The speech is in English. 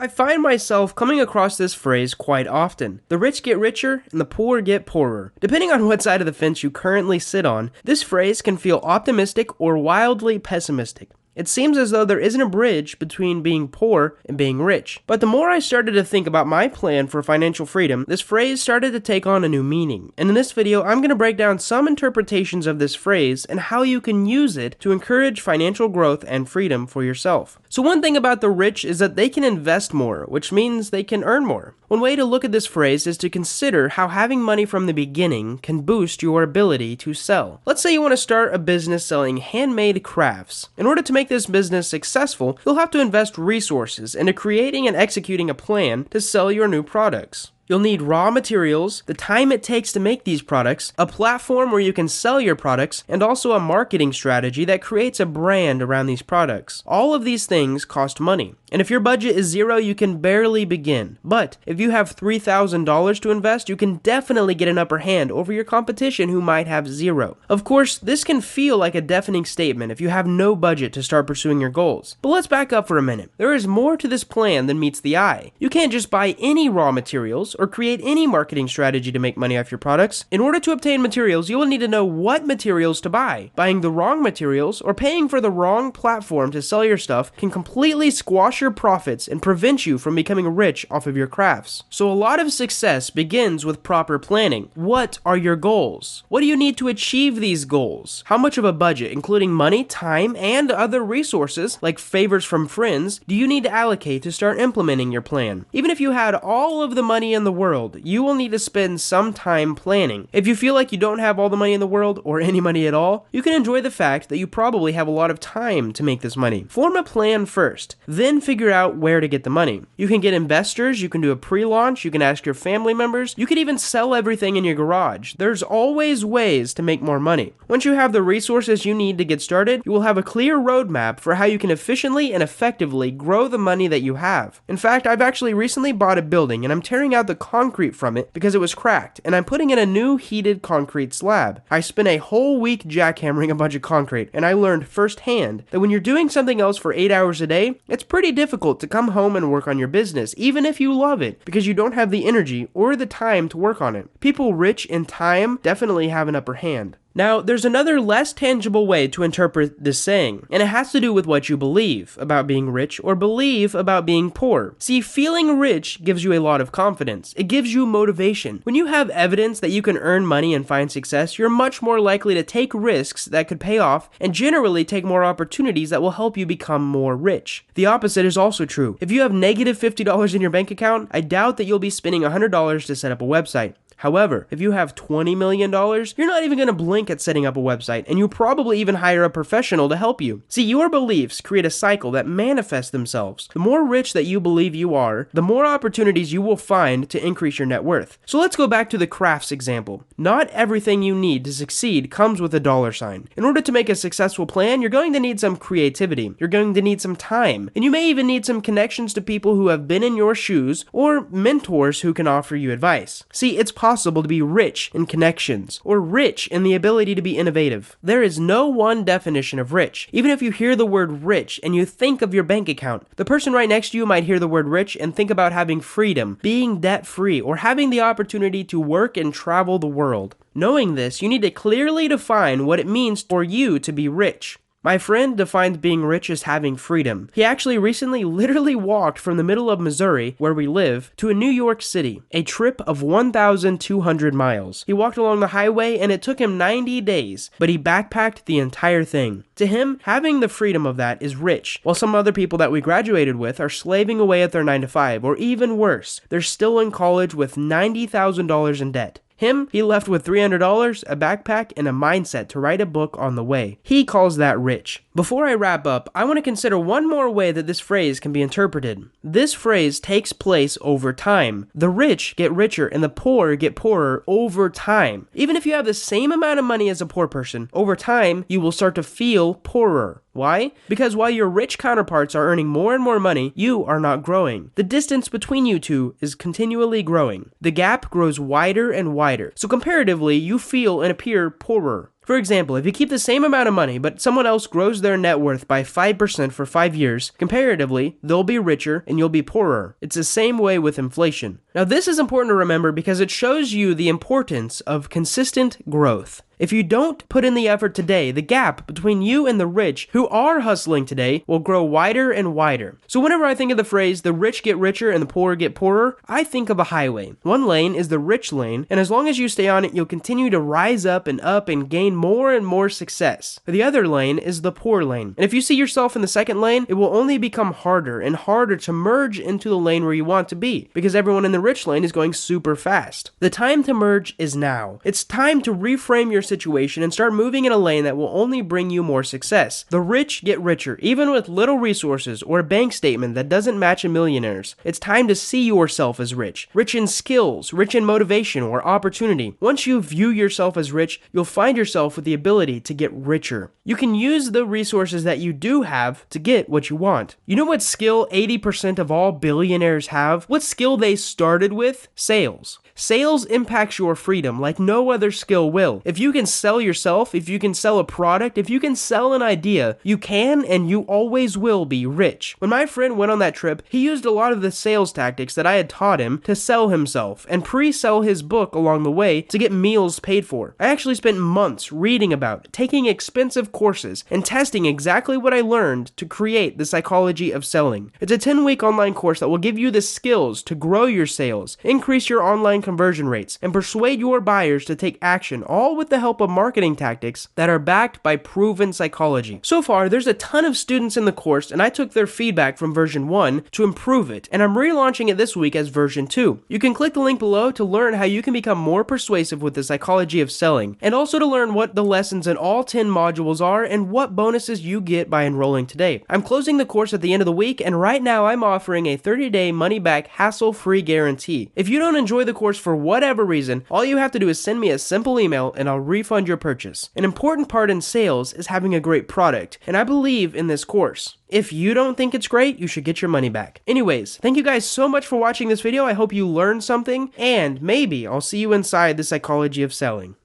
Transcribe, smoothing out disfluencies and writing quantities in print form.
I find myself coming across this phrase quite often. The rich get richer and the poor get poorer. Depending on what side of the fence you currently sit on, this phrase can feel optimistic or wildly pessimistic. It seems as though there isn't a bridge between being poor and being rich. But the more I started to think about my plan for financial freedom, this phrase started to take on a new meaning. And in this video, I'm going to break down some interpretations of this phrase and how you can use it to encourage financial growth and freedom for yourself. So one thing about the rich is that they can invest more, which means they can earn more. One way to look at this phrase is to consider how having money from the beginning can boost your ability to sell. Let's say you want to start a business selling handmade crafts. In order to make this business successful, you'll have to invest resources into creating and executing a plan to sell your new products. You'll need raw materials, the time it takes to make these products, a platform where you can sell your products, and also a marketing strategy that creates a brand around these products. All of these things cost money. And if your budget is zero, you can barely begin. But if you have $3,000 to invest, you can definitely get an upper hand over your competition who might have zero. Of course, this can feel like a deafening statement if you have no budget to start pursuing your goals. But let's back up for a minute. There is more to this plan than meets the eye. You can't just buy any raw materials or create any marketing strategy to make money off your products. In order to obtain materials, you will need to know what materials to buy. Buying the wrong materials or paying for the wrong platform to sell your stuff can completely squash your profits and prevent you from becoming rich off of your crafts. So a lot of success begins with proper planning. What are your goals? What do you need to achieve these goals? How much of a budget, including money, time, and other resources, like favors from friends, do you need to allocate to start implementing your plan? Even if you had all of the money in the world, you will need to spend some time planning. If you feel like you don't have all the money in the world, or any money at all, you can enjoy the fact that you probably have a lot of time to make this money. Form a plan first, then figure out where to get the money. You can get investors, you can do a pre-launch, you can ask your family members, you could even sell everything in your garage. There's always ways to make more money. Once you have the resources you need to get started, you will have a clear roadmap for how you can efficiently and effectively grow the money that you have. In fact, I've actually recently bought a building and I'm tearing out the concrete from it because it was cracked, and I'm putting in a new heated concrete slab. I spent a whole week jackhammering a bunch of concrete, and I learned firsthand that when you're doing something else for 8 hours a day, it's pretty difficult to come home and work on your business, even if you love it, because you don't have the energy or the time to work on it. People rich in time definitely have an upper hand. Now, there's another less tangible way to interpret this saying, and it has to do with what you believe about being rich or believe about being poor. See, feeling rich gives you a lot of confidence. It gives you motivation. When you have evidence that you can earn money and find success, you're much more likely to take risks that could pay off and generally take more opportunities that will help you become more rich. The opposite is also true. If you have negative $50 in your bank account, I doubt that you'll be spending $100 to set up a website. However, if you have $20 million, you're not even going to blink at setting up a website, and you'll probably even hire a professional to help you. See, your beliefs create a cycle that manifests themselves. The more rich that you believe you are, the more opportunities you will find to increase your net worth. So let's go back to the crafts example. Not everything you need to succeed comes with a dollar sign. In order to make a successful plan, you're going to need some creativity. You're going to need some time, and you may even need some connections to people who have been in your shoes or mentors who can offer you advice. See, it's possible to be rich in connections or rich in the ability to be innovative. There is no one definition of rich. Even if you hear the word rich and you think of your bank account, the person right next to you might hear the word rich and think about having freedom, being debt-free, or having the opportunity to work and travel the world. Knowing this, you need to clearly define what it means for you to be rich. My friend defined being rich as having freedom. He actually recently literally walked from the middle of Missouri, where we live, to New York City, a trip of 1,200 miles. He walked along the highway and it took him 90 days, but he backpacked the entire thing. To him, having the freedom of that is rich, while some other people that we graduated with are slaving away at their 9-to-5, or even worse, they're still in college with $90,000 in debt. He left with $300, a backpack, and a mindset to write a book on the way. He calls that rich. Before I wrap up, I want to consider one more way that this phrase can be interpreted. This phrase takes place over time. The rich get richer and the poor get poorer over time. Even if you have the same amount of money as a poor person, over time, you will start to feel poorer. Why? Because while your rich counterparts are earning more and more money, you are not growing. The distance between you two is continually growing. The gap grows wider and wider. So comparatively, you feel and appear poorer. For example, if you keep the same amount of money, but someone else grows their net worth by 5% for 5 years, comparatively, they'll be richer and you'll be poorer. It's the same way with inflation. Now, this is important to remember because it shows you the importance of consistent growth. If you don't put in the effort today, the gap between you and the rich who are hustling today will grow wider and wider. So whenever I think of the phrase, the rich get richer and the poor get poorer, I think of a highway. One lane is the rich lane, and as long as you stay on it, you'll continue to rise up and gain more and more success. The other lane is the poor lane. And if you see yourself in the second lane, it will only become harder and harder to merge into the lane where you want to be, because everyone in the rich lane is going super fast. The time to merge is now. It's time to reframe your situation and start moving in a lane that will only bring you more success. The rich get richer, even with little resources or a bank statement that doesn't match a millionaire's. It's time to see yourself as rich in skills, rich in motivation or opportunity. Once you view yourself as rich, you'll find yourself with the ability to get richer. You can use the resources that you do have to get what you want. You know what skill 80% of all billionaires have? What skill they started with? Sales. Sales impacts your freedom like no other skill will. If you can sell yourself, if you can sell a product, if you can sell an idea, you can and you always will be rich. When my friend went on that trip, he used a lot of the sales tactics that I had taught him to sell himself and pre-sell his book along the way to get meals paid for. I actually spent months reading about it, taking expensive courses, and testing exactly what I learned to create the psychology of selling. It's a 10-week online course that will give you the skills to grow your sales, increase your online conversion rates, and persuade your buyers to take action, all with the help of marketing tactics that are backed by proven psychology. So far, there's a ton of students in the course, and I took their feedback from version 1 to improve it, and I'm relaunching it this week as version 2. You can click the link below to learn how you can become more persuasive with the psychology of selling, and also to learn what the lessons in all 10 modules are and what bonuses you get by enrolling today. I'm closing the course at the end of the week, and right now I'm offering a 30-day money-back hassle-free guarantee. If you don't enjoy the course for whatever reason, all you have to do is send me a simple email and I'll refund your purchase. An important part in sales is having a great product, and I believe in this course. If you don't think it's great, you should get your money back. Anyways, thank you guys so much for watching this video. I hope you learned something, and maybe I'll see you inside the psychology of selling.